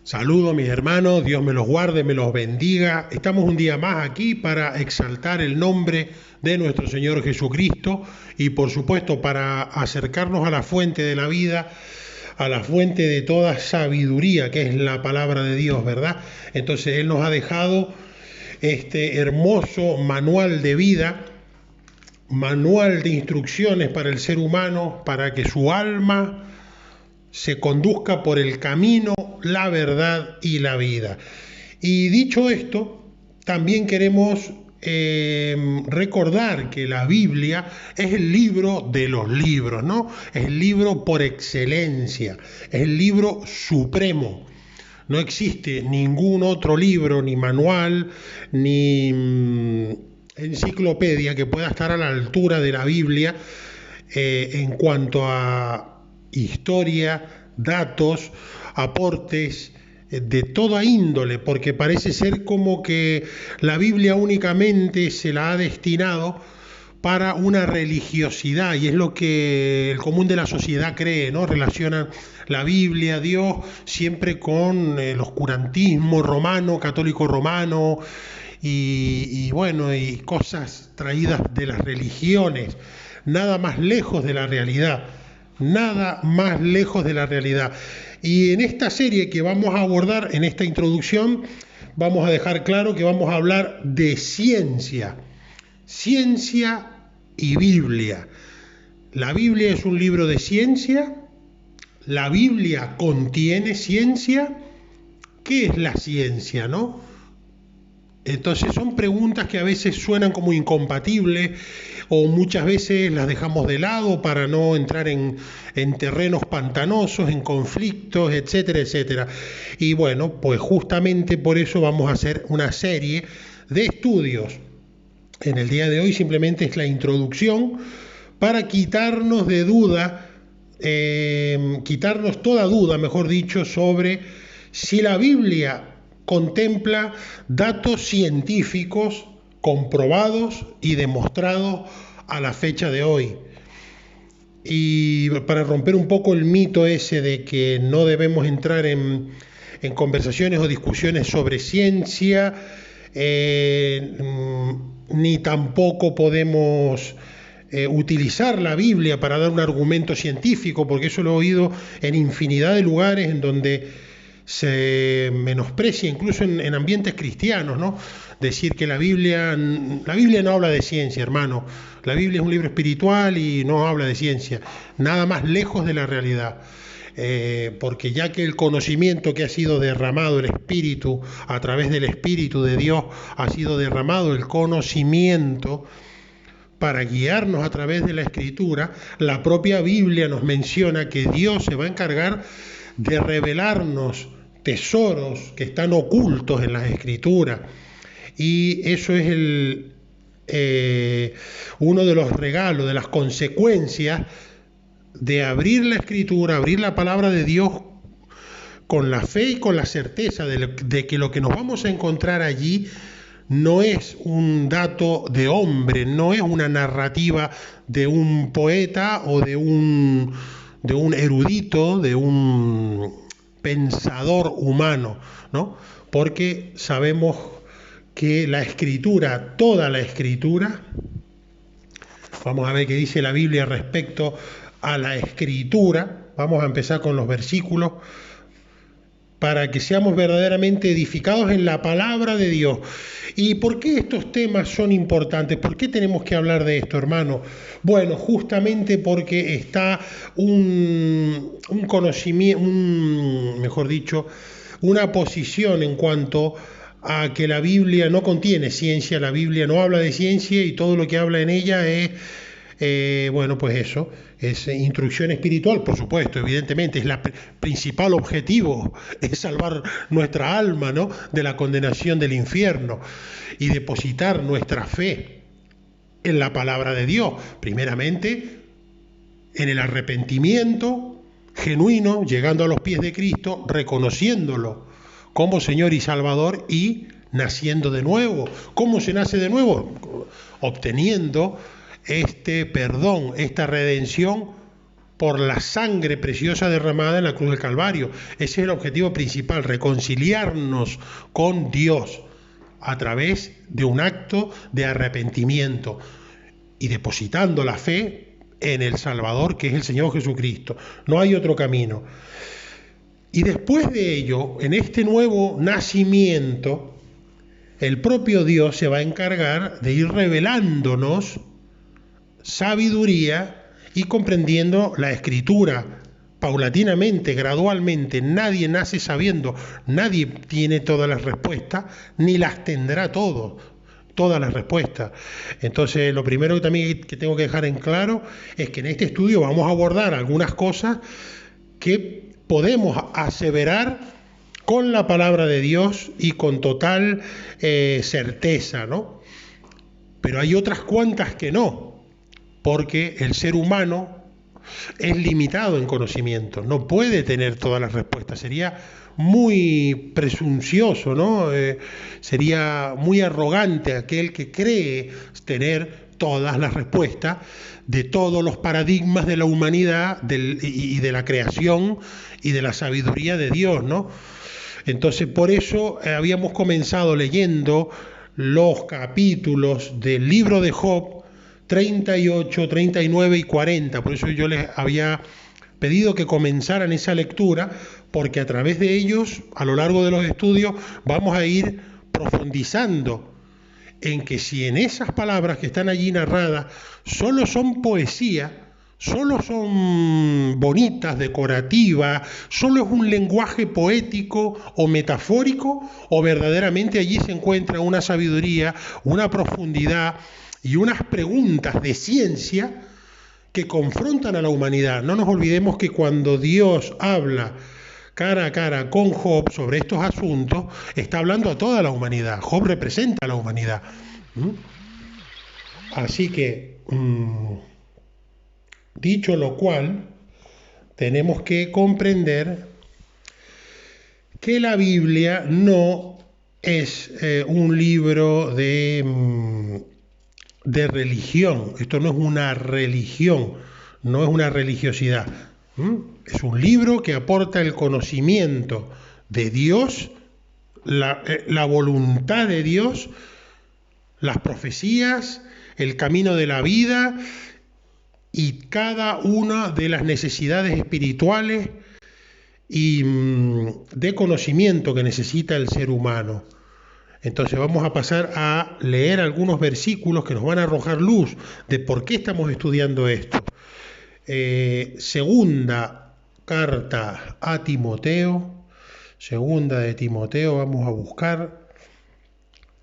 Saludo a mis hermanos, Dios me los guarde, me los bendiga. Estamos un día más aquí para exaltar el nombre de nuestro Señor Jesucristo y por supuesto para acercarnos a la fuente de la vida, a la fuente de toda sabiduría que es la palabra de Dios, ¿verdad? Entonces Él nos ha dejado este hermoso manual de vida, manual de instrucciones para el ser humano, para que su alma se conduzca por el camino, la verdad y la vida. Y dicho esto, también queremos recordar que la Biblia es el libro de los libros, ¿no? Es el libro por excelencia, es el libro supremo. No existe ningún otro libro, ni manual, ni enciclopedia que pueda estar a la altura de la Biblia en cuanto a historia, datos, aportes de toda índole, porque parece ser como que la Biblia únicamente se la ha destinado para una religiosidad, y es lo que el común de la sociedad cree, ¿no? Relacionan la Biblia, Dios, siempre con el oscurantismo romano, católico romano, y bueno, y cosas traídas de las religiones, nada más lejos de la realidad. Nada más lejos de la realidad. Y en esta serie que vamos a abordar, en esta introducción, vamos a dejar claro que vamos a hablar de ciencia. Ciencia y Biblia. La Biblia es un libro de ciencia. La Biblia contiene ciencia. ¿Qué es la ciencia, no? Entonces son preguntas que a veces suenan como incompatibles o muchas veces las dejamos de lado para no entrar en terrenos pantanosos, en conflictos, etcétera, etcétera. Y bueno, pues justamente por eso vamos a hacer una serie de estudios. En el día de hoy simplemente es la introducción para quitarnos de duda, quitarnos toda duda, mejor dicho, sobre si la Biblia contempla datos científicos comprobados y demostrados a la fecha de hoy. Y para romper un poco el mito ese de que no debemos entrar en conversaciones o discusiones sobre ciencia, ni tampoco podemos utilizar la Biblia para dar un argumento científico, porque eso lo he oído en infinidad de lugares en donde se menosprecia, incluso en ambientes cristianos, ¿no? Decir que la Biblia no habla de ciencia, hermano. La Biblia es un libro espiritual y no habla de ciencia. Nada más lejos de la realidad. Porque ya que el conocimiento que ha sido derramado, el Espíritu, a través del Espíritu de Dios, ha sido derramado el conocimiento para guiarnos a través de la Escritura, la propia Biblia nos menciona que Dios se va a encargar de revelarnos tesoros que están ocultos en las Escrituras. Y eso es uno de los regalos, de las consecuencias de abrir la Escritura, abrir la palabra de Dios con la fe y con la certeza de que lo que nos vamos a encontrar allí no es un dato de hombre, no es una narrativa de un poeta o de un erudito, de un pensador humano, ¿no? Porque sabemos que la Escritura, toda la Escritura, vamos a ver qué dice la Biblia respecto a la Escritura. Vamos a empezar con los versículos para que seamos verdaderamente edificados en la palabra de Dios. ¿Y por qué estos temas son importantes? ¿Por qué tenemos que hablar de esto, hermano? Bueno, justamente porque está un conocimiento, mejor dicho, una posición en cuanto a que la Biblia no contiene ciencia, la Biblia no habla de ciencia y todo lo que habla en ella es, bueno, pues eso, es instrucción espiritual, por supuesto, evidentemente, es el principal objetivo, es salvar nuestra alma, ¿no?, de la condenación del infierno y depositar nuestra fe en la palabra de Dios, primeramente en el arrepentimiento genuino, llegando a los pies de Cristo, reconociéndolo como Señor y Salvador y naciendo de nuevo. ¿Cómo se nace de nuevo? Obteniendo este perdón, esta redención por la sangre preciosa derramada en la cruz del Calvario. Ese es el objetivo principal, reconciliarnos con Dios a través de un acto de arrepentimiento y depositando la fe en el Salvador, que es el Señor Jesucristo. No hay otro camino. Y después de ello, en este nuevo nacimiento, el propio Dios se va a encargar de ir revelándonos sabiduría y comprendiendo la Escritura paulatinamente, gradualmente. Nadie nace sabiendo, nadie tiene todas las respuestas, ni las tendrá todas las respuestas. Entonces, lo primero que también que tengo que dejar en claro es que en este estudio vamos a abordar algunas cosas que podemos aseverar con la palabra de Dios y con total certeza, ¿no? Pero hay otras cuantas que no, porque el ser humano es limitado en conocimiento, no puede tener todas las respuestas, sería muy presuncioso, ¿no? Sería muy arrogante aquel que cree tener todas las respuestas de todos los paradigmas de la humanidad y de la creación y de la sabiduría de Dios, ¿no? Entonces, por eso habíamos comenzado leyendo los capítulos del libro de Job 38, 39 y 40. Por eso yo les había pedido que comenzaran esa lectura, porque a través de ellos, a lo largo de los estudios, vamos a ir profundizando en que si en esas palabras que están allí narradas solo son poesía, solo son bonitas, decorativas, solo es un lenguaje poético o metafórico, o verdaderamente allí se encuentra una sabiduría, una profundidad y unas preguntas de ciencia que confrontan a la humanidad. No nos olvidemos que cuando Dios habla cara a cara con Job sobre estos asuntos, está hablando a toda la humanidad. Job representa a la humanidad. Así que, dicho lo cual, tenemos que comprender que la Biblia no es un libro de religión. Esto no es una religión, no es una religiosidad. Es un libro que aporta el conocimiento de Dios, la voluntad de Dios, las profecías, el camino de la vida y cada una de las necesidades espirituales y de conocimiento que necesita el ser humano. Entonces vamos a pasar a leer algunos versículos que nos van a arrojar luz de por qué estamos estudiando esto. Segunda carta a Timoteo, segunda de Timoteo, vamos a buscar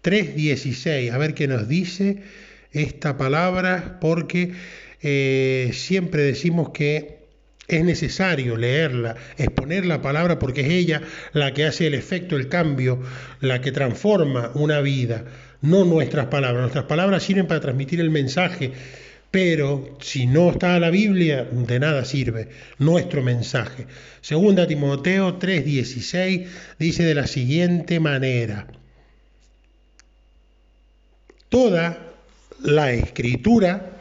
3:16, a ver qué nos dice esta palabra, porque siempre decimos que es necesario leerla, exponer la palabra, porque es ella la que hace el efecto, el cambio, la que transforma una vida, no nuestras palabras. Nuestras palabras sirven para transmitir el mensaje, pero si no está la Biblia, de nada sirve nuestro mensaje. Segunda Timoteo 3:16 dice de la siguiente manera: toda la Escritura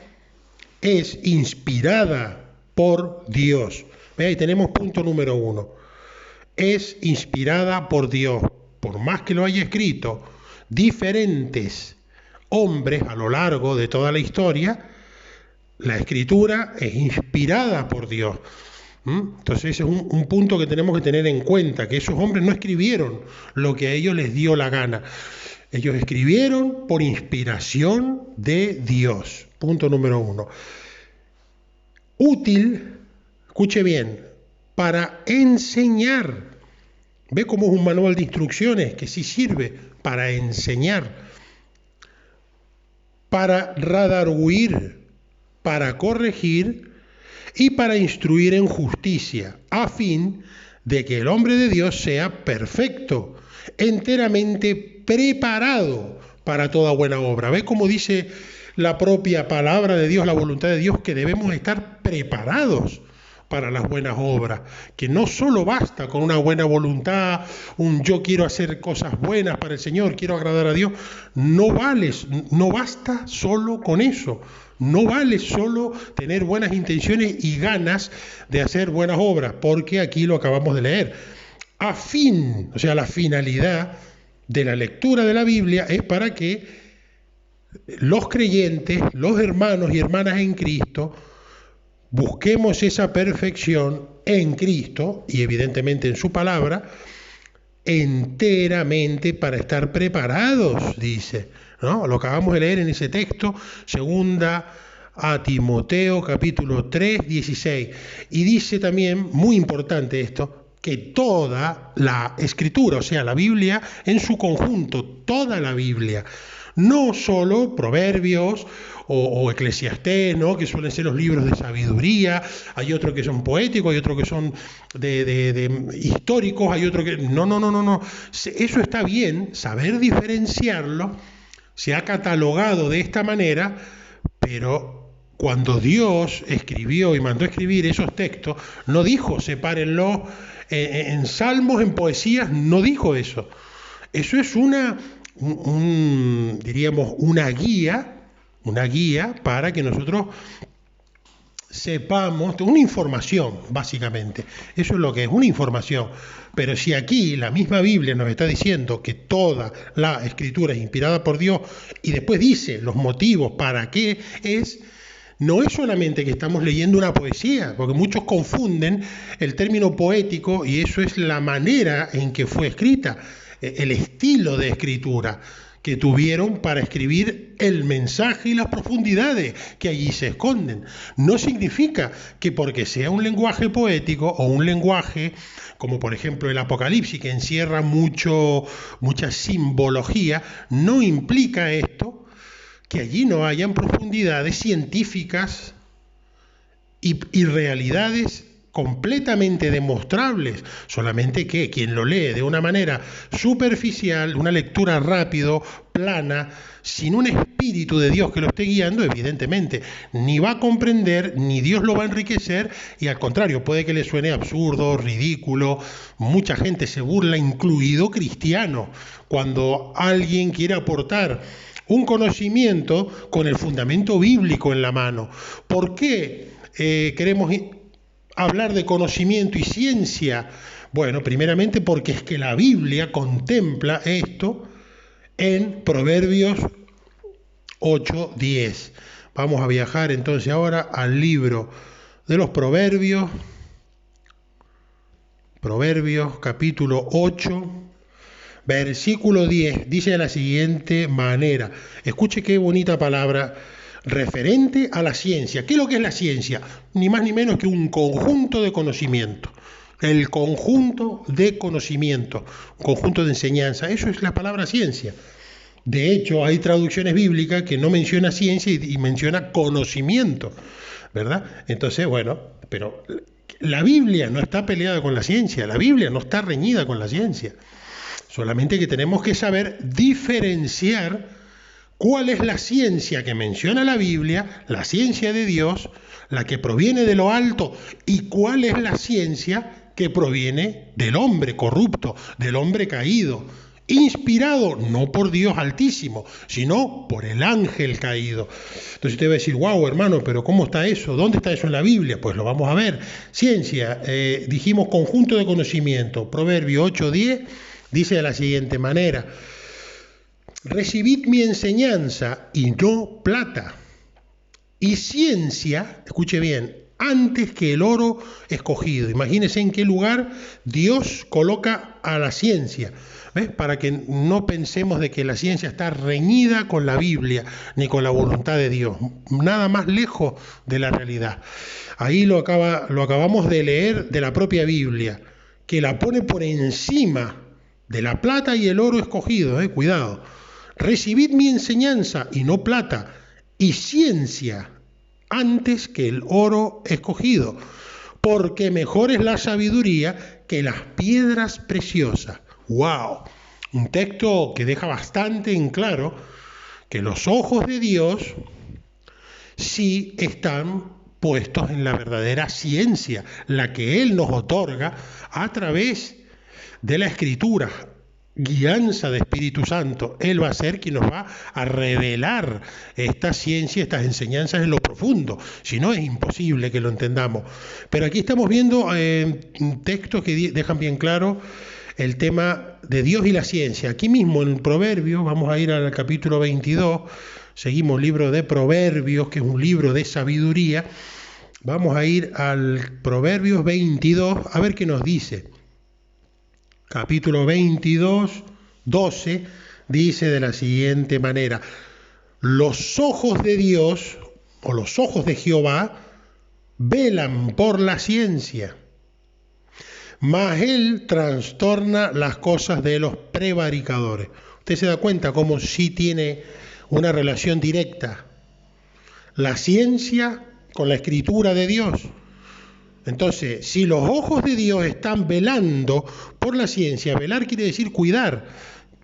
es inspirada por Dios. Ahí tenemos punto número 1. Es inspirada por Dios. Por más que lo haya escrito diferentes hombres a lo largo de toda la historia, la Escritura es inspirada por Dios. Entonces ese es un punto que tenemos que tener en cuenta, que esos hombres no escribieron lo que a ellos les dio la gana. Ellos escribieron por inspiración de Dios. Punto número 1. Útil, escuche bien, para enseñar. Ve cómo es un manual de instrucciones que sí sirve para enseñar, para redarguir, para corregir y para instruir en justicia, a fin de que el hombre de Dios sea perfecto, enteramente preparado para toda buena obra. ¿Ve cómo dice la propia palabra de Dios, la voluntad de Dios, que debemos estar preparados para las buenas obras? Que no solo basta con una buena voluntad, un yo quiero hacer cosas buenas para el Señor, quiero agradar a Dios. No basta solo con eso. No vale solo tener buenas intenciones y ganas de hacer buenas obras, porque aquí lo acabamos de leer. O sea, la finalidad de la lectura de la Biblia es para que los creyentes, los hermanos y hermanas en Cristo, busquemos esa perfección en Cristo y evidentemente en su palabra, enteramente para estar preparados, dice, ¿no? Lo acabamos de leer en ese texto, segunda a Timoteo, capítulo 3, 16. Y dice también, muy importante esto, que toda la Escritura, o sea, la Biblia en su conjunto, toda la Biblia, no solo Proverbios o Eclesiastés, ¿no?, que suelen ser los libros de sabiduría, hay otros que son poéticos, hay otros que son de históricos, hay otros que... No. Eso está bien, saber diferenciarlo, se ha catalogado de esta manera, pero cuando Dios escribió y mandó escribir esos textos, no dijo sepárenlo en salmos, en poesías, no dijo eso. Eso es diríamos, una guía para que nosotros sepamos, una información, básicamente. Eso es lo que es, una información. Pero si aquí la misma Biblia nos está diciendo que toda la Escritura es inspirada por Dios y después dice los motivos para qué es, no es solamente que estamos leyendo una poesía, porque muchos confunden el término poético y eso es la manera en que fue escrita, el estilo de escritura que tuvieron para escribir el mensaje y las profundidades que allí se esconden. No significa que porque sea un lenguaje poético o un lenguaje como por ejemplo el Apocalipsis, que encierra mucha simbología, no implica esto que allí no hayan profundidades científicas y realidades completamente demostrables, solamente que quien lo lee de una manera superficial, una lectura rápido, plana, sin un espíritu de Dios que lo esté guiando, evidentemente ni va a comprender, ni Dios lo va a enriquecer, y al contrario, puede que le suene absurdo, ridículo. Mucha gente se burla, incluido cristiano, cuando alguien quiere aportar un conocimiento con el fundamento bíblico en la mano. ¿Por qué queremos hablar de conocimiento y ciencia? Bueno, primeramente porque es que la Biblia contempla esto en Proverbios 8:10. Vamos a viajar entonces ahora al libro de los Proverbios, capítulo 8, versículo 10, dice de la siguiente manera. Escuche qué bonita palabra, referente a la ciencia. ¿Qué es lo que es la ciencia? Ni más ni menos que un conjunto de conocimiento. El conjunto de conocimiento, un conjunto de enseñanza. Eso es la palabra ciencia. De hecho, hay traducciones bíblicas que no menciona ciencia y menciona conocimiento, ¿verdad? Entonces, bueno, pero la Biblia no está peleada con la ciencia, la Biblia no está reñida con la ciencia. Solamente que tenemos que saber diferenciar cuál es la ciencia que menciona la Biblia, la ciencia de Dios, la que proviene de lo alto, y cuál es la ciencia que proviene del hombre corrupto, del hombre caído, inspirado no por Dios Altísimo, sino por el ángel caído. Entonces usted va a decir, wow, hermano, pero ¿cómo está eso? ¿Dónde está eso en la Biblia? Pues lo vamos a ver. Ciencia, dijimos conjunto de conocimiento. Proverbio 8:10 dice de la siguiente manera: recibid mi enseñanza y no plata, y ciencia, escuche bien, antes que el oro escogido. Imagínense en qué lugar Dios coloca a la ciencia, ¿ves? Para que no pensemos de que la ciencia está reñida con la Biblia ni con la voluntad de Dios, nada más lejos de la realidad. Ahí lo acabamos de leer de la propia Biblia, que la pone por encima de la plata y el oro escogido, cuidado. Recibid mi enseñanza y no plata, y ciencia antes que el oro escogido, porque mejor es la sabiduría que las piedras preciosas. ¡Wow! Un texto que deja bastante en claro que los ojos de Dios sí están puestos en la verdadera ciencia, la que Él nos otorga a través de la Escritura, guianza de Espíritu Santo, Él va a ser quien nos va a revelar esta ciencia, estas enseñanzas en lo profundo. Si no, es imposible que lo entendamos. Pero aquí estamos viendo textos que dejan bien claro el tema de Dios y la ciencia. Aquí mismo en Proverbios, vamos a ir al capítulo 22, seguimos el libro de Proverbios, que es un libro de sabiduría. Vamos a ir al Proverbios 22, a ver qué nos dice. Capítulo 22, 12, dice de la siguiente manera: los ojos de Dios, o los ojos de Jehová, velan por la ciencia, mas Él trastorna las cosas de los prevaricadores. Usted se da cuenta cómo sí tiene una relación directa la ciencia con la escritura de Dios. Entonces, si los ojos de Dios están velando por la ciencia, velar quiere decir cuidar,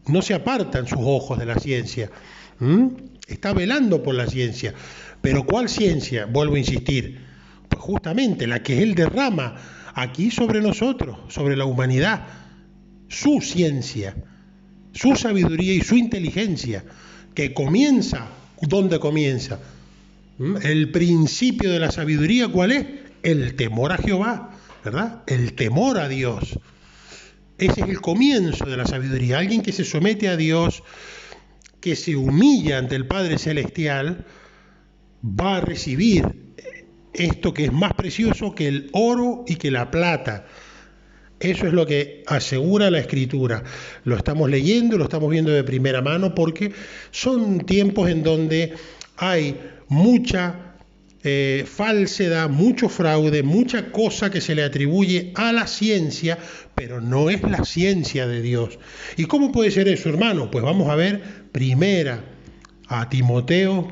no se apartan sus ojos de la ciencia, está velando por la ciencia. Pero ¿cuál ciencia? Vuelvo a insistir, pues justamente la que Él derrama aquí sobre nosotros, sobre la humanidad, su ciencia, su sabiduría y su inteligencia, que comienza, ¿dónde comienza? El principio de la sabiduría, ¿cuál es? El temor a Jehová, ¿verdad? El temor a Dios. Ese es el comienzo de la sabiduría. Alguien que se somete a Dios, que se humilla ante el Padre Celestial, va a recibir esto que es más precioso que el oro y que la plata. Eso es lo que asegura la Escritura. Lo estamos leyendo, lo estamos viendo de primera mano, porque son tiempos en donde hay mucha falsedad, mucho fraude, mucha cosa que se le atribuye a la ciencia, pero no es la ciencia de Dios. ¿Y cómo puede ser eso, hermano? Pues vamos a ver primera a Timoteo,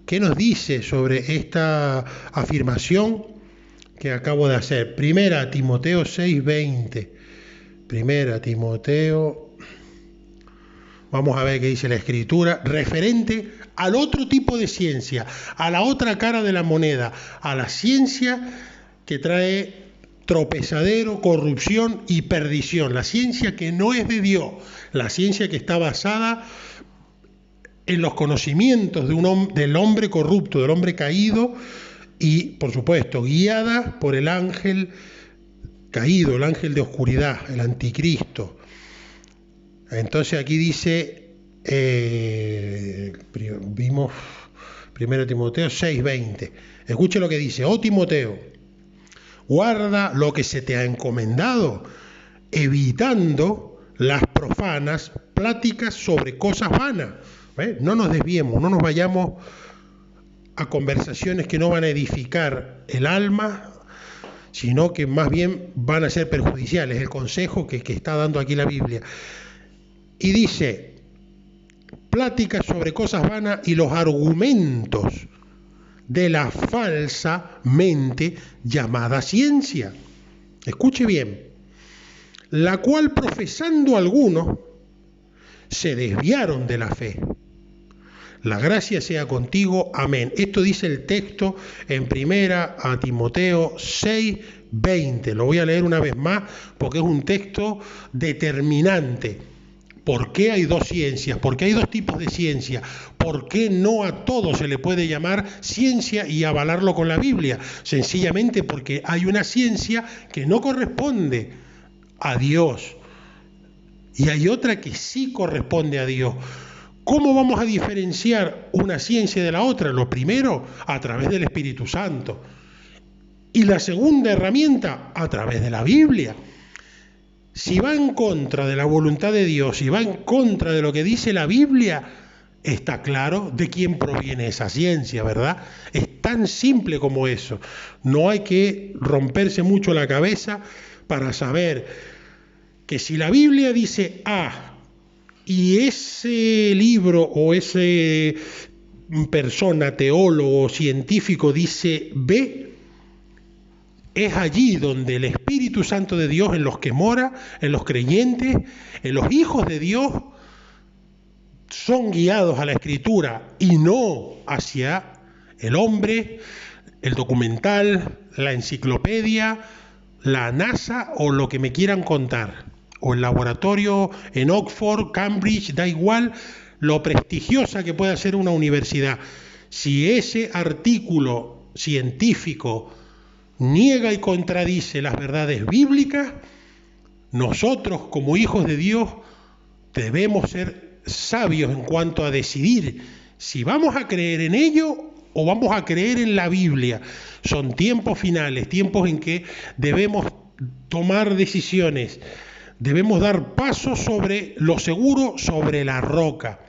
¿qué nos dice sobre esta afirmación que acabo de hacer? Primera a Timoteo 6:20. Primera a Timoteo, vamos a ver qué dice la Escritura, referente al otro tipo de ciencia, a la otra cara de la moneda, a la ciencia que trae tropezadero, corrupción y perdición, la ciencia que no es de Dios, la ciencia que está basada en los conocimientos del hombre corrupto, del hombre caído y, por supuesto, guiada por el ángel caído, el ángel de oscuridad, el anticristo. Entonces aquí dice, vimos 1 Timoteo 6:20. Escuche lo que dice: oh Timoteo, guarda lo que se te ha encomendado, evitando las profanas pláticas sobre cosas vanas. No nos desviemos, no nos vayamos a conversaciones que no van a edificar el alma, sino que más bien van a ser perjudiciales. El consejo que está dando aquí la Biblia. Y dice, pláticas sobre cosas vanas y los argumentos de la falsa mente llamada ciencia. Escuche bien, la cual profesando algunos se desviaron de la fe. La gracia sea contigo, amén. Esto dice el texto en primera a Timoteo 6:20. Lo voy a leer una vez más porque es un texto determinante. ¿Por qué hay dos ciencias? ¿Por qué hay dos tipos de ciencia? ¿Por qué no a todo se le puede llamar ciencia y avalarlo con la Biblia? Sencillamente porque hay una ciencia que no corresponde a Dios y hay otra que sí corresponde a Dios. ¿Cómo vamos a diferenciar una ciencia de la otra? Lo primero, a través del Espíritu Santo. Y la segunda herramienta, a través de la Biblia. Si va en contra de la voluntad de Dios, si va en contra de lo que dice la Biblia, está claro de quién proviene esa ciencia, ¿verdad? Es tan simple como eso. No hay que romperse mucho la cabeza para saber que si la Biblia dice A, y ese libro o ese persona, teólogo, científico dice B, es allí donde el Espíritu Santo de Dios, en los que mora, en los creyentes, en los hijos de Dios, son guiados a la Escritura y no hacia el hombre, el documental, la enciclopedia, la NASA o lo que me quieran contar. o el laboratorio en Oxford, Cambridge, da igual lo prestigiosa que pueda ser una universidad. Si ese artículo científico niega y contradice las verdades bíblicas, nosotros como hijos de Dios debemos ser sabios en cuanto a decidir si vamos a creer en ello o vamos a creer en la Biblia. Son tiempos finales, tiempos en que debemos tomar decisiones, debemos dar pasos sobre lo seguro, sobre la roca.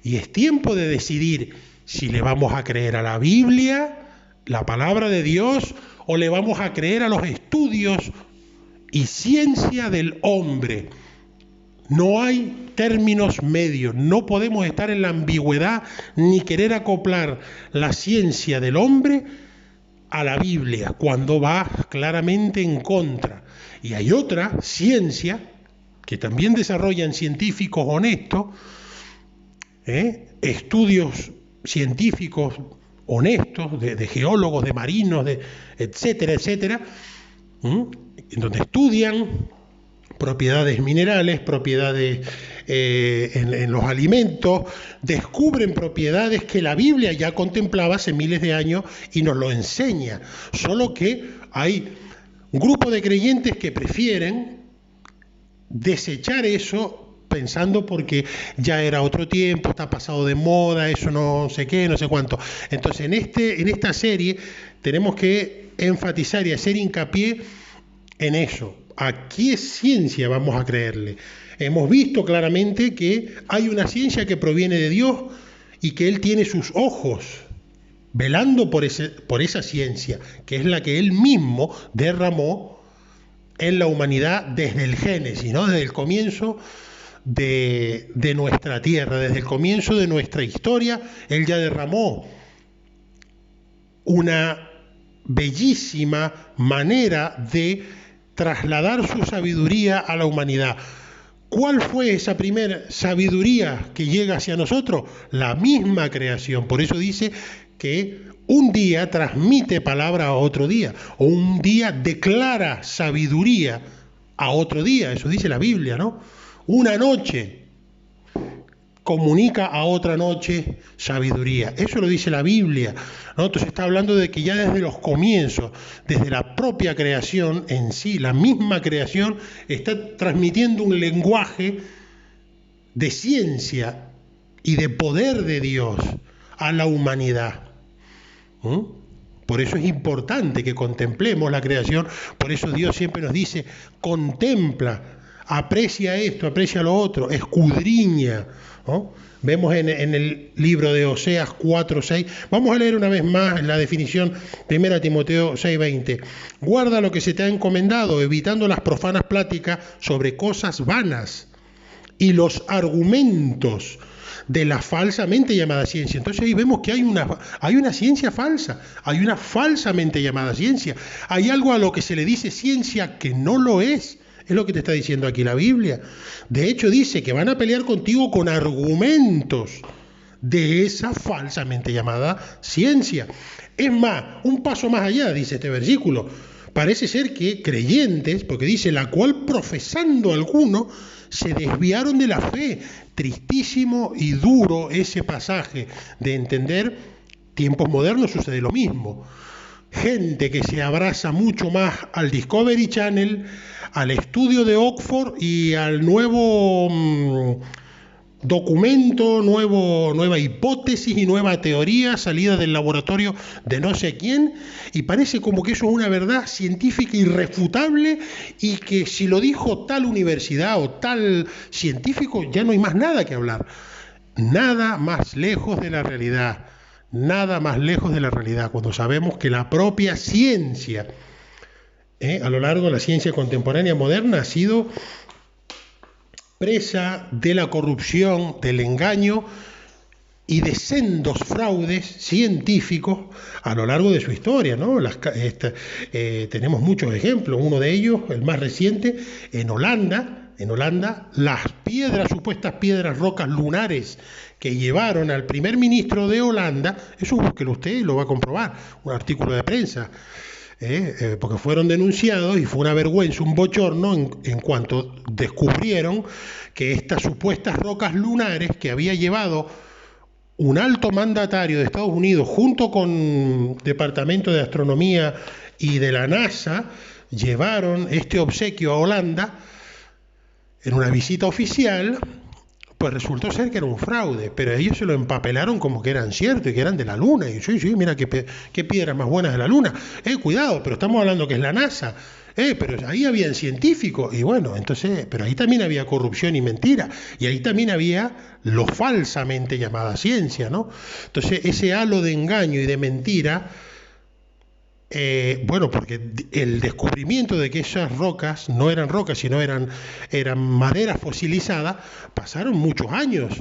Y es tiempo de decidir si le vamos a creer a la Biblia, la palabra de Dios, o le vamos a creer a los estudios y ciencia del hombre. No hay términos medios, no podemos estar en la ambigüedad ni querer acoplar la ciencia del hombre a la Biblia cuando va claramente en contra. Y hay otra ciencia que también desarrollan científicos honestos, estudios científicos honestos de geólogos, de marinos, etcétera, etcétera, en donde estudian propiedades minerales, propiedades en los alimentos, descubren propiedades que la Biblia ya contemplaba hace miles de años y nos lo enseña. Solo que hay un grupo de creyentes que prefieren desechar eso pensando porque ya era otro tiempo, está pasado de moda, eso no sé qué, no sé cuánto. Entonces en esta serie tenemos que enfatizar y hacer hincapié en eso. ¿A qué ciencia vamos a creerle? Hemos visto claramente que hay una ciencia que proviene de Dios y que Él tiene sus ojos velando por esa ciencia, que es la que Él mismo derramó en la humanidad desde el Génesis, ¿no? Desde el comienzo de nuestra tierra, desde el comienzo de nuestra historia. Él ya derramó una bellísima manera de trasladar su sabiduría a la humanidad. ¿Cuál fue esa primera sabiduría que llega hacia nosotros? La misma creación. Por eso dice que un día transmite palabra a otro día, o un día declara sabiduría a otro día. Eso dice la Biblia, ¿no? Una noche comunica a otra noche sabiduría. Eso lo dice la Biblia, ¿no? Entonces está hablando de que ya desde los comienzos, desde la propia creación en sí, la misma creación está transmitiendo un lenguaje de ciencia y de poder de Dios a la humanidad. Por eso es importante que contemplemos la creación, por eso Dios siempre nos dice, contempla, aprecia esto, aprecia lo otro, escudriña, ¿no? Vemos en el libro de Oseas 4:6, vamos a leer una vez más la definición, 1 Timoteo 6:20. Guarda lo que se te ha encomendado, evitando las profanas pláticas sobre cosas vanas y los argumentos de la falsamente llamada ciencia. Entonces ahí vemos que hay una ciencia falsa, hay una falsamente llamada ciencia, hay algo a lo que se le dice ciencia que no lo es. Es lo que te está diciendo aquí la Biblia. De hecho dice que van a pelear contigo con argumentos de esa falsamente llamada ciencia. Es más, un paso más allá, dice este versículo. Parece ser que creyentes, porque dice, la cual profesando algunos, se desviaron de la fe. Tristísimo y duro ese pasaje de entender. Tiempos modernos sucede lo mismo. Gente que se abraza mucho más al Discovery Channel, al estudio de Oxford y al nuevo documento, nueva hipótesis y nueva teoría salida del laboratorio de no sé quién, y parece como que eso es una verdad científica irrefutable y que si lo dijo tal universidad o tal científico ya no hay más nada que hablar. Nada más lejos de la realidad. Nada más lejos de la realidad, cuando sabemos que la propia ciencia, a lo largo de la ciencia contemporánea moderna, ha sido presa de la corrupción, del engaño y de sendos fraudes científicos a lo largo de su historia, ¿no? Tenemos muchos ejemplos, uno de ellos, el más reciente, en Holanda, las supuestas piedras, rocas lunares que llevaron al primer ministro de Holanda, eso búsquelo usted y lo va a comprobar, un artículo de prensa, porque fueron denunciados y fue una vergüenza, un bochorno en cuanto descubrieron que estas supuestas rocas lunares que había llevado un alto mandatario de Estados Unidos junto con Departamento de Astronomía y de la NASA, llevaron este obsequio a Holanda en una visita oficial. Pues resultó ser que era un fraude, pero ellos se lo empapelaron como que eran ciertos y que eran de la Luna. Y sí, mira qué piedras más buenas de la Luna. Cuidado, pero estamos hablando que es la NASA. Pero ahí habían científicos. Y bueno, entonces, pero ahí también había corrupción y mentira. Y ahí también había lo falsamente llamada ciencia, ¿no? Entonces, ese halo de engaño y de mentira, bueno, porque el descubrimiento de que esas rocas no eran rocas, sino eran madera fosilizada, pasaron muchos años,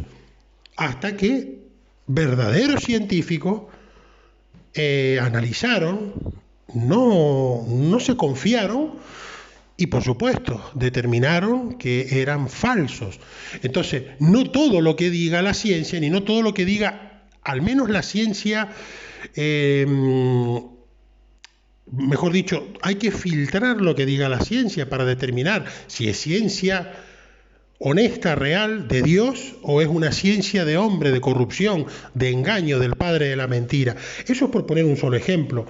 hasta que verdaderos científicos analizaron, no se confiaron y, por supuesto, determinaron que eran falsos. Entonces, no todo lo que diga la ciencia, ni no todo lo que diga, al menos la ciencia, mejor dicho, hay que filtrar lo que diga la ciencia para determinar si es ciencia honesta, real, de Dios, o es una ciencia de hombre, de corrupción, de engaño, del padre de la mentira. Eso es por poner un solo ejemplo.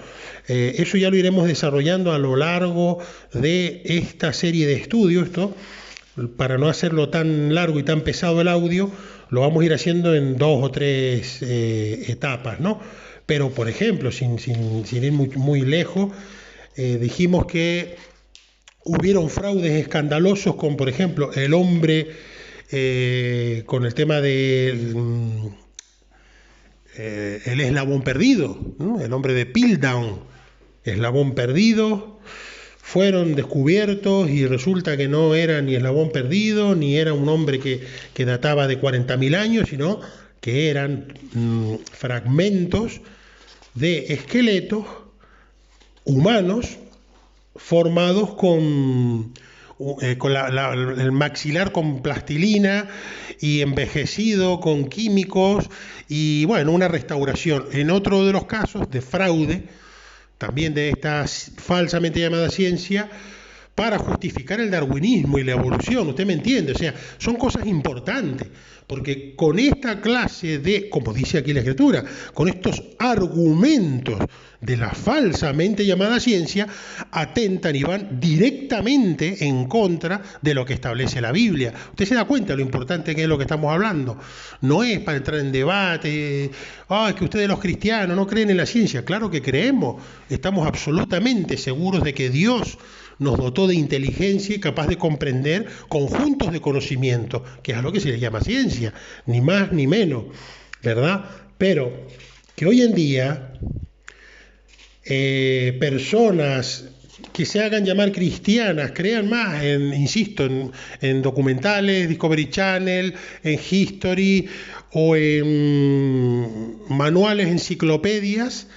Eso ya lo iremos desarrollando a lo largo de esta serie de estudios. Para no hacerlo tan largo y tan pesado el audio, lo vamos a ir haciendo en 2 o 3 etapas, ¿no? Pero, por ejemplo, sin ir muy lejos, dijimos que hubieron fraudes escandalosos con, por ejemplo, el hombre, con el tema del el eslabón perdido, ¿no? El hombre de Piltdown, eslabón perdido, fueron descubiertos y resulta que no era ni eslabón perdido, ni era un hombre que databa de 40.000 años, sino que eran fragmentos de esqueletos humanos formados con el maxilar con plastilina y envejecido con químicos y, bueno, una restauración. En otro de los casos de fraude, también de esta falsamente llamada ciencia, para justificar el darwinismo y la evolución, ¿usted me entiende? O sea, son cosas importantes, porque con esta clase de, como dice aquí la Escritura, con estos argumentos de la falsamente llamada ciencia, atentan y van directamente en contra de lo que establece la Biblia. Usted se da cuenta lo importante que es lo que estamos hablando. No es para entrar en debate, es que ustedes los cristianos no creen en la ciencia. Claro que creemos, estamos absolutamente seguros de que Dios nos dotó de inteligencia y capaz de comprender conjuntos de conocimiento, que es a lo que se le llama ciencia, ni más ni menos, ¿verdad? Pero que hoy en día personas que se hagan llamar cristianas crean más insisto, en documentales, Discovery Channel, en History o en manuales, enciclopedias,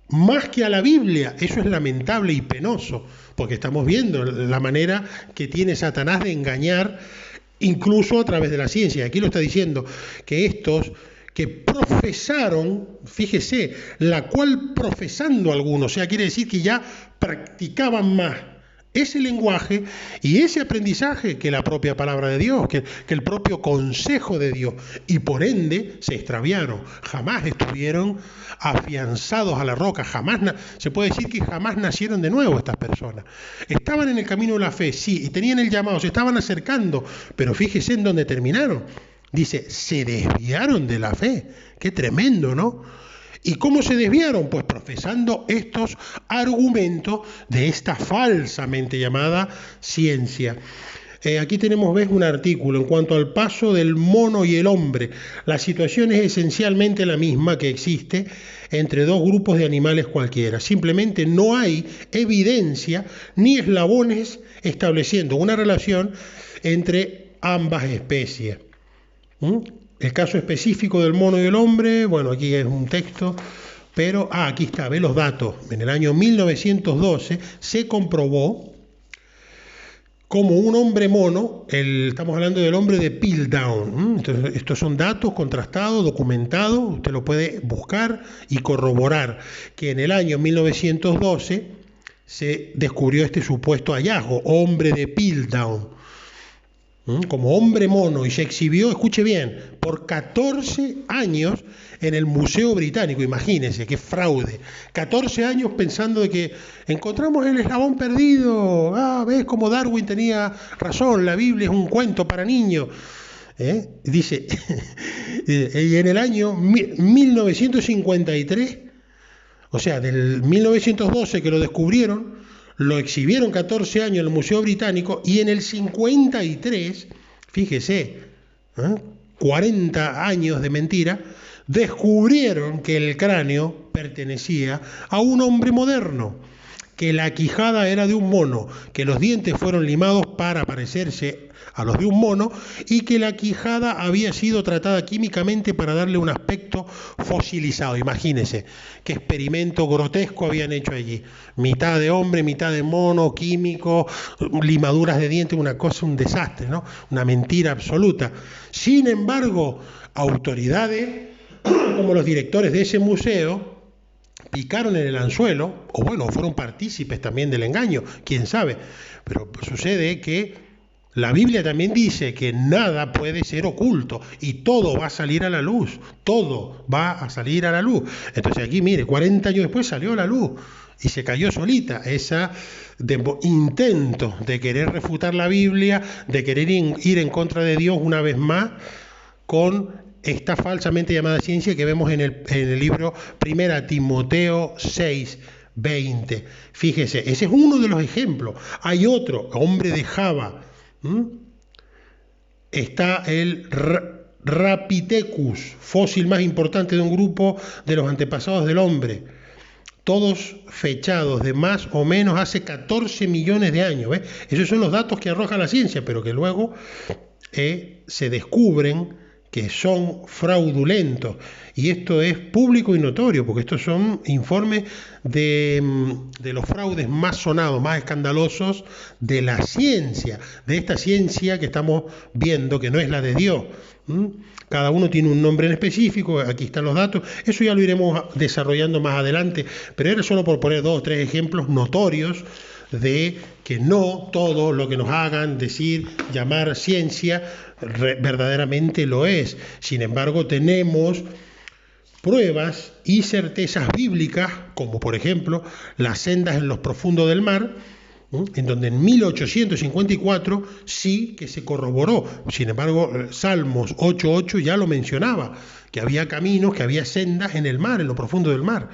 más que a la Biblia. Eso es lamentable y penoso, porque estamos viendo la manera que tiene Satanás de engañar, incluso a través de la ciencia. Aquí lo está diciendo, que estos que profesaron, fíjese, la cual profesando algunos, o sea, quiere decir que ya practicaban más ese lenguaje y ese aprendizaje que la propia palabra de Dios, que el propio consejo de Dios, y por ende se extraviaron, jamás estuvieron afianzados a la roca, se puede decir que jamás nacieron de nuevo estas personas. Estaban en el camino de la fe, sí, y tenían el llamado, se estaban acercando, pero fíjese en dónde terminaron. Dice, se desviaron de la fe. Qué tremendo, ¿no? ¿Y cómo se desviaron? Pues profesando estos argumentos de esta falsamente llamada ciencia. Aquí tenemos, ¿ves?, un artículo en cuanto al paso del mono y el hombre. La situación es esencialmente la misma que existe entre dos grupos de animales cualquiera. Simplemente no hay evidencia ni eslabones estableciendo una relación entre ambas especies. El caso específico del mono y el hombre, bueno, aquí es un texto, pero aquí está, ve los datos. En el año 1912 se comprobó como un hombre mono, estamos hablando del hombre de Piltdown. Entonces, estos son datos contrastados, documentados, usted lo puede buscar y corroborar, que en el año 1912 se descubrió este supuesto hallazgo, hombre de Piltdown, como hombre mono, y se exhibió, escuche bien, por 14 años en el Museo Británico. Imagínense, qué fraude. 14 años pensando de que encontramos el eslabón perdido. ¿Ves cómo Darwin tenía razón? La Biblia es un cuento para niños. Dice, y en el año 1953, o sea, del 1912 que lo descubrieron, lo exhibieron 14 años en el Museo Británico, y en el 53, fíjese, 40 años de mentira, descubrieron que el cráneo pertenecía a un hombre moderno, que la quijada era de un mono, que los dientes fueron limados para parecerse a los de un mono y que la quijada había sido tratada químicamente para darle un aspecto fosilizado. Imagínense qué experimento grotesco habían hecho allí. Mitad de hombre, mitad de mono, químico, limaduras de dientes, una cosa, un desastre, ¿no? Una mentira absoluta. Sin embargo, autoridades como los directores de ese museo picaron en el anzuelo, o bueno, fueron partícipes también del engaño, quién sabe. Pero sucede que la Biblia también dice que nada puede ser oculto y todo va a salir a la luz, todo va a salir a la luz. Entonces aquí, mire, 40 años después salió a la luz y se cayó solita ese intento de querer refutar la Biblia, de querer ir en contra de Dios una vez más con esta falsamente llamada ciencia que vemos en el libro 1 Timoteo 6:20. Fíjese, ese es uno de los ejemplos. Hay otro, hombre de Java. Está el Rapithecus, fósil más importante de un grupo de los antepasados del hombre, todos fechados de más o menos hace 14 millones de años. ¿Ves? Esos son los datos que arroja la ciencia, pero que luego se descubren que son fraudulentos. Y esto es público y notorio, porque estos son informes de los fraudes más sonados, más escandalosos de la ciencia, de esta ciencia que estamos viendo, que no es la de Dios. Cada uno tiene un nombre en específico, aquí están los datos, eso ya lo iremos desarrollando más adelante, pero era solo por poner 2 o 3 ejemplos notorios de que no todo lo que nos hagan decir, llamar ciencia, verdaderamente lo es. Sin embargo, tenemos pruebas y certezas bíblicas, como por ejemplo las sendas en los profundos del mar, en donde en 1854 sí que se corroboró. Sin embargo, Salmos 8:8 ya lo mencionaba, que había caminos, que había sendas en el mar, en lo profundo del mar.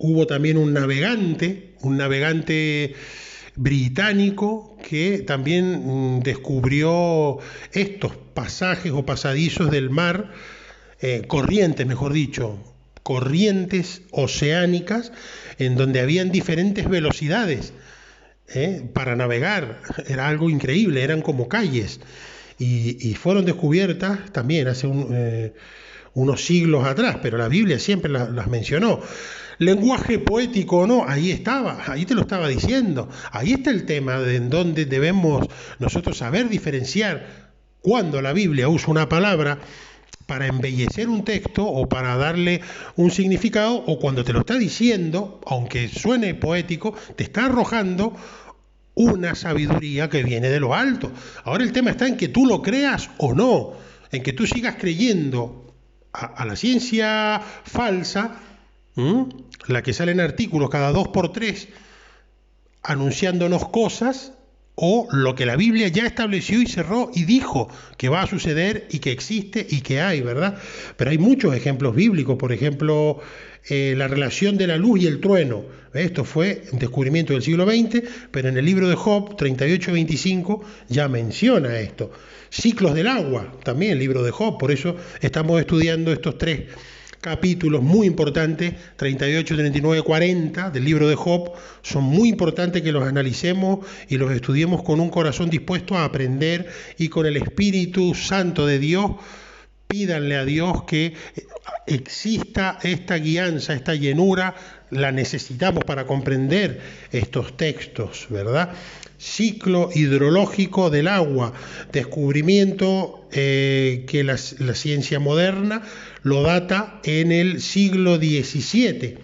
Hubo también un navegante británico que también descubrió estos pasajes o pasadizos del mar, corrientes, mejor dicho, corrientes oceánicas en donde habían diferentes velocidades para navegar. Era algo increíble, eran como calles y fueron descubiertas también hace unos siglos atrás, pero la Biblia siempre las mencionó. Lenguaje poético o no, ahí estaba, ahí te lo estaba diciendo. Ahí está el tema de en donde debemos nosotros saber diferenciar cuando la Biblia usa una palabra para embellecer un texto o para darle un significado, o cuando te lo está diciendo, aunque suene poético, te está arrojando una sabiduría que viene de lo alto. Ahora el tema está en que tú lo creas o no, en que tú sigas creyendo a la ciencia falsa, la que sale en artículos cada 2 por 3 anunciándonos cosas, o lo que la Biblia ya estableció y cerró y dijo que va a suceder y que existe y que hay, ¿verdad? Pero hay muchos ejemplos bíblicos, por ejemplo, la relación de la luz y el trueno. Esto fue un descubrimiento del siglo XX, pero en el libro de Job 38:25 ya menciona esto. Ciclos del agua, también el libro de Job, por eso estamos estudiando estos 3 capítulos muy importantes, 38, 39, 40 del libro de Job. Son muy importantes que los analicemos y los estudiemos con un corazón dispuesto a aprender, y con el Espíritu Santo de Dios pídanle a Dios que exista esta guianza, esta llenura, la necesitamos para comprender estos textos, ¿verdad? Ciclo hidrológico del agua, descubrimiento que la ciencia moderna lo data en el siglo XVII.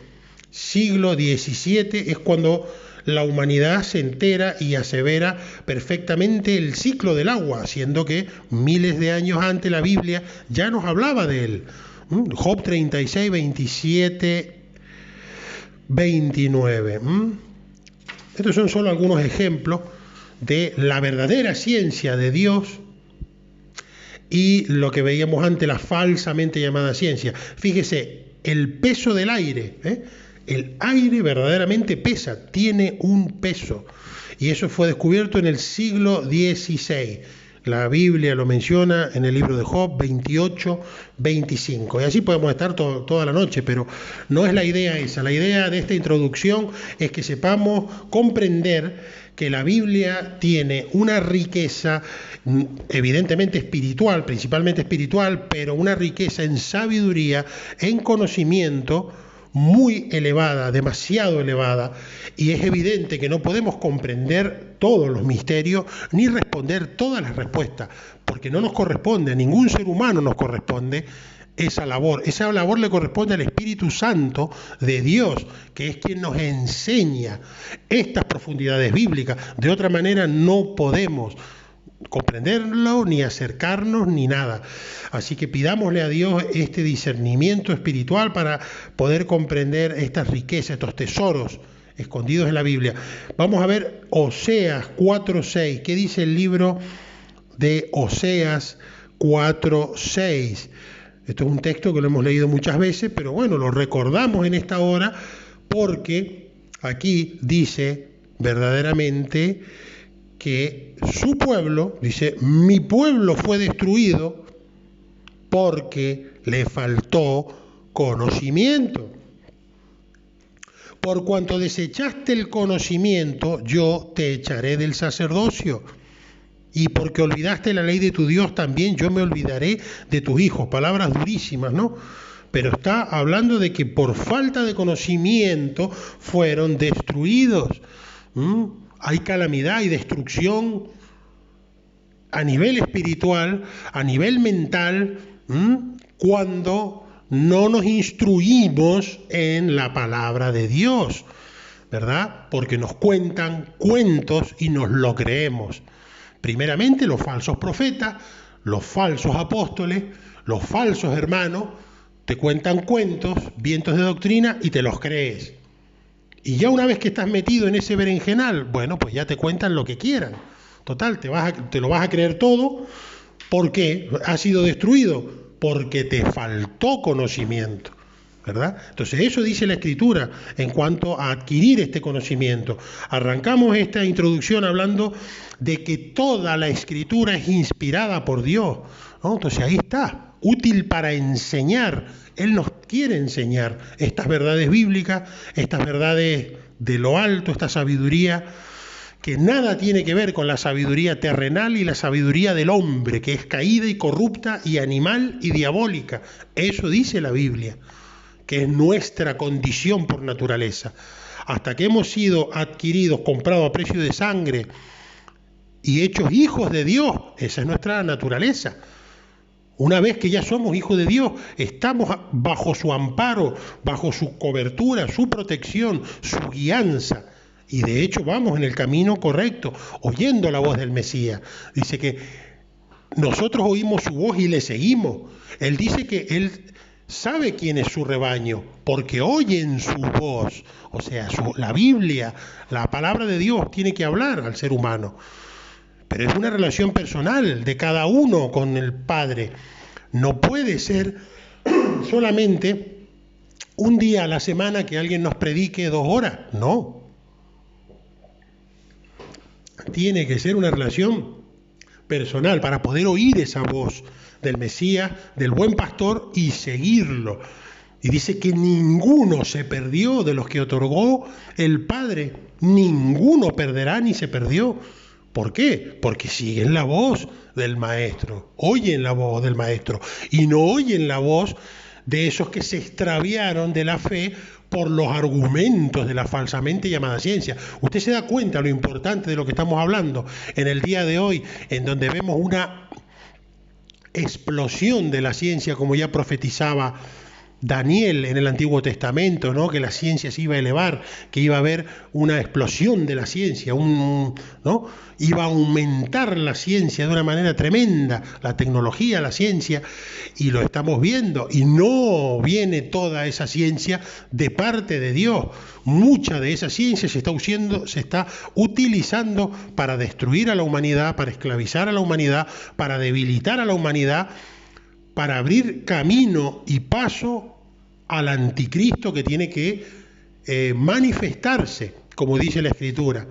siglo XVII es cuando la humanidad se entera y asevera perfectamente el ciclo del agua, siendo que miles de años antes la Biblia ya nos hablaba de él. Job 36, 27, 29. Estos son solo algunos ejemplos de la verdadera ciencia de Dios y lo que veíamos antes, la falsamente llamada ciencia. Fíjese, el peso del aire, el aire verdaderamente pesa, tiene un peso. Y eso fue descubierto en el siglo XVI. La Biblia lo menciona en el libro de Job 28, 25. Y así podemos estar toda la noche, pero no es la idea esa. La idea de esta introducción es que sepamos comprender que la Biblia tiene una riqueza, evidentemente espiritual, principalmente espiritual, pero una riqueza en sabiduría, en conocimiento, muy elevada, demasiado elevada, y es evidente que no podemos comprender todos los misterios ni responder todas las respuestas, porque no nos corresponde, a ningún ser humano nos corresponde esa labor. Esa labor le corresponde al Espíritu Santo de Dios, que es quien nos enseña estas profundidades bíblicas. De otra manera no podemos comprenderlo, ni acercarnos, ni nada. Así que pidámosle a Dios este discernimiento espiritual para poder comprender estas riquezas, estos tesoros escondidos en la Biblia. Vamos a ver Oseas 4:6. ¿Qué dice el libro de Oseas 4:6? Esto es un texto que lo hemos leído muchas veces, pero bueno, lo recordamos en esta hora porque aquí dice verdaderamente que su pueblo, dice, mi pueblo fue destruido porque le faltó conocimiento. Por cuanto desechaste el conocimiento, yo te echaré del sacerdocio. Y porque olvidaste la ley de tu Dios, también yo me olvidaré de tus hijos. Palabras durísimas, ¿no? Pero está hablando de que por falta de conocimiento fueron destruidos. Hay calamidad y destrucción a nivel espiritual, a nivel mental, cuando no nos instruimos en la palabra de Dios, ¿verdad? Porque nos cuentan cuentos y nos lo creemos. Primeramente los falsos profetas, los falsos apóstoles, los falsos hermanos, te cuentan cuentos, vientos de doctrina y te los crees. Y ya una vez que estás metido en ese berenjenal, bueno, pues ya te cuentan lo que quieran. Total, te lo vas a creer todo. ¿Por qué? ¿Ha sido destruido? Porque te faltó conocimiento, ¿verdad? Entonces eso dice la Escritura en cuanto a adquirir este conocimiento. Arrancamos esta introducción hablando de que toda la Escritura es inspirada por Dios, ¿no? Entonces ahí está, útil para enseñar. Él nos quiere enseñar estas verdades bíblicas, estas verdades de lo alto, esta sabiduría que nada tiene que ver con la sabiduría terrenal y la sabiduría del hombre, que es caída y corrupta y animal y diabólica. Eso dice la Biblia, que es nuestra condición por naturaleza. Hasta que hemos sido adquiridos, comprados a precio de sangre y hechos hijos de Dios, esa es nuestra naturaleza. Una vez que ya somos hijos de Dios, estamos bajo su amparo, bajo su cobertura, su protección, su guianza. Y de hecho vamos en el camino correcto, oyendo la voz del Mesías. Dice que nosotros oímos su voz y le seguimos. Él dice que él sabe quién es su rebaño, porque oyen su voz. O sea, la Biblia, la palabra de Dios tiene que hablar al ser humano. Pero es una relación personal de cada uno con el Padre. No puede ser solamente un día a la semana que alguien nos predique 2 horas. No. Tiene que ser una relación personal para poder oír esa voz del Mesías, del buen pastor y seguirlo. Y dice que ninguno se perdió de los que otorgó el Padre. Ninguno perderá ni se perdió. ¿Por qué? Porque siguen la voz del Maestro, oyen la voz del Maestro y no oyen la voz de esos que se extraviaron de la fe por los argumentos de la falsamente llamada ciencia. Usted se da cuenta lo importante de lo que estamos hablando en el día de hoy, en donde vemos una explosión de la ciencia, como ya profetizaba Daniel en el Antiguo Testamento, ¿no? Que la ciencia se iba a elevar, que iba a haber una explosión de la ciencia, ¿no? Iba a aumentar la ciencia de una manera tremenda, la tecnología, la ciencia, y lo estamos viendo. Y no viene toda esa ciencia de parte de Dios. Mucha de esa ciencia se está utilizando para destruir a la humanidad, para esclavizar a la humanidad, para debilitar a la humanidad, para abrir camino y paso al anticristo que tiene que manifestarse, como dice la Escritura.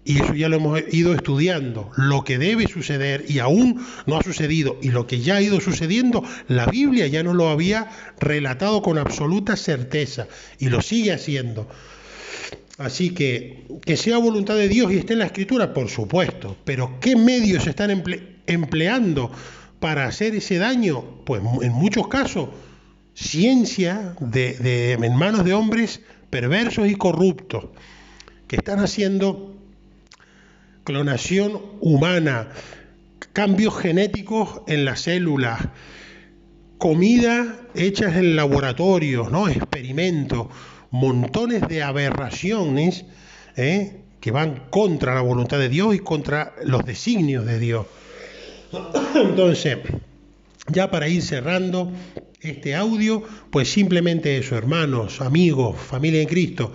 Y eso ya lo hemos ido estudiando, lo que debe suceder y aún no ha sucedido, y lo que ya ha ido sucediendo, la Biblia ya nos lo había relatado con absoluta certeza y lo sigue haciendo. Así que sea voluntad de Dios y esté en la Escritura, por supuesto, pero ¿qué medios se están empleando para hacer ese daño? Pues en muchos casos, ciencia en manos de hombres perversos y corruptos, que están haciendo clonación humana, cambios genéticos en las células, comida hechas en laboratorios, ¿no? Experimentos, montones de aberraciones que van contra la voluntad de Dios y contra los designios de Dios. Entonces, ya para ir cerrando este audio, pues simplemente eso, hermanos, amigos, familia en Cristo,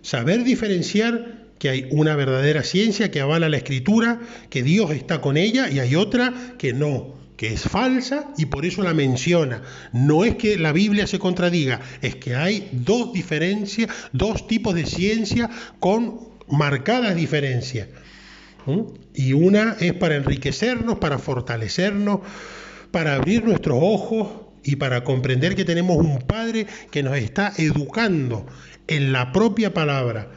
saber diferenciar que hay una verdadera ciencia que avala la Escritura, que Dios está con ella, y hay otra que no, que es falsa y por eso la menciona. No es que la Biblia se contradiga, es que hay dos tipos de ciencia con marcadas diferencias. Y una es para enriquecernos, para fortalecernos, para abrir nuestros ojos y para comprender que tenemos un Padre que nos está educando en la propia palabra,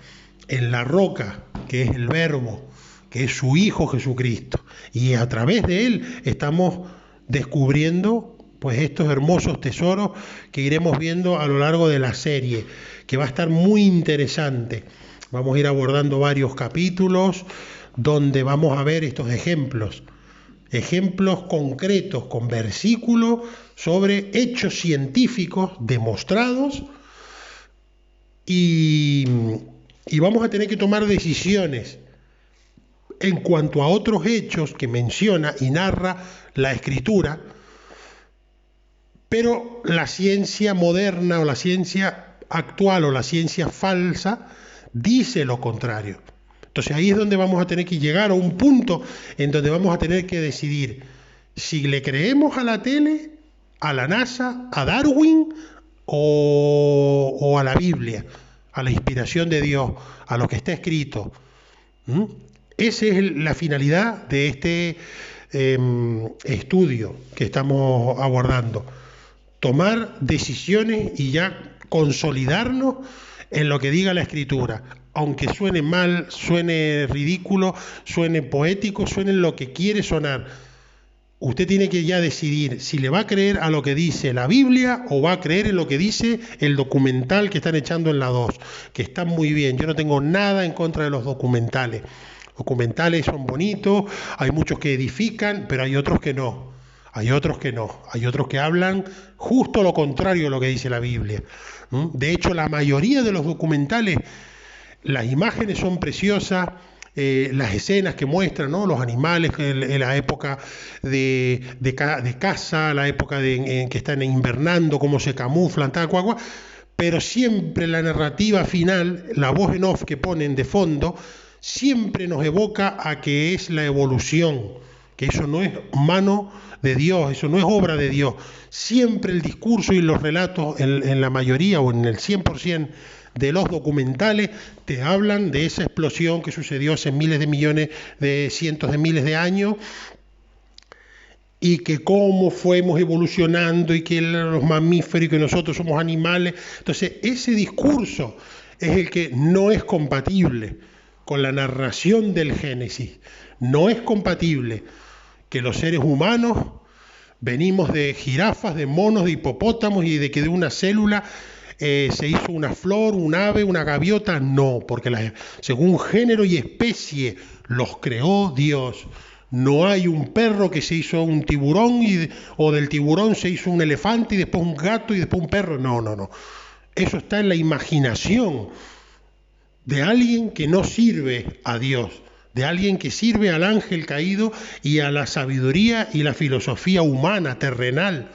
en la roca, que es el Verbo, que es su Hijo Jesucristo. Y a través de Él estamos descubriendo pues estos hermosos tesoros que iremos viendo a lo largo de la serie, que va a estar muy interesante. Vamos a ir abordando varios capítulos donde vamos a ver estos ejemplos concretos con versículos sobre hechos científicos demostrados y vamos a tener que tomar decisiones en cuanto a otros hechos que menciona y narra la Escritura, pero la ciencia moderna o la ciencia actual o la ciencia falsa dice lo contrario. Entonces ahí es donde vamos a tener que llegar a un punto en donde vamos a tener que decidir si le creemos a la tele, a la NASA, a Darwin o a la Biblia, a la inspiración de Dios, a lo que está escrito. Esa es la finalidad de este estudio que estamos abordando. Tomar decisiones y ya consolidarnos en lo que diga la Escritura. Aunque suene mal, suene ridículo, suene poético, suene lo que quiere sonar. Usted tiene que ya decidir si le va a creer a lo que dice la Biblia o va a creer en lo que dice el documental que están echando en la 2, que está muy bien. Yo no tengo nada en contra de los documentales. Documentales son bonitos, hay muchos que edifican, pero hay otros que no. Hay otros que hablan justo lo contrario de lo que dice la Biblia. De hecho, la mayoría de los documentales, las imágenes son preciosas, las escenas que muestran, ¿no? Los animales en la época de caza, la época en que están invernando, cómo se camuflan, tal cual, pero siempre la narrativa final, la voz en off que ponen de fondo, siempre nos evoca a que es la evolución, que eso no es mano de Dios, eso no es obra de Dios. Siempre el discurso y los relatos, en la mayoría o en el 100% de los documentales, te hablan de esa explosión que sucedió hace miles de millones, de cientos de miles de años, y que cómo fuimos evolucionando y que los mamíferos y que nosotros somos animales. Entonces, ese discurso es el que no es compatible con la narración del Génesis. No es compatible que los seres humanos venimos de jirafas, de monos, de hipopótamos y de que de una célula se hizo una flor, un ave, una gaviota. No, porque según género y especie los creó Dios. No hay un perro que se hizo un tiburón o del tiburón se hizo un elefante y después un gato y después un perro. No, no, no. Eso está en la imaginación de alguien que no sirve a Dios, de alguien que sirve al ángel caído y a la sabiduría y la filosofía humana, terrenal,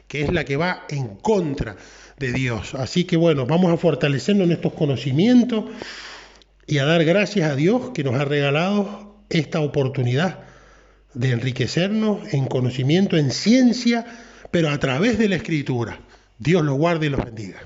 que es la que va en contra de Dios. Así que bueno, vamos a fortalecernos en estos conocimientos y a dar gracias a Dios que nos ha regalado esta oportunidad de enriquecernos en conocimiento, en ciencia, pero a través de la Escritura. Dios los guarde y los bendiga.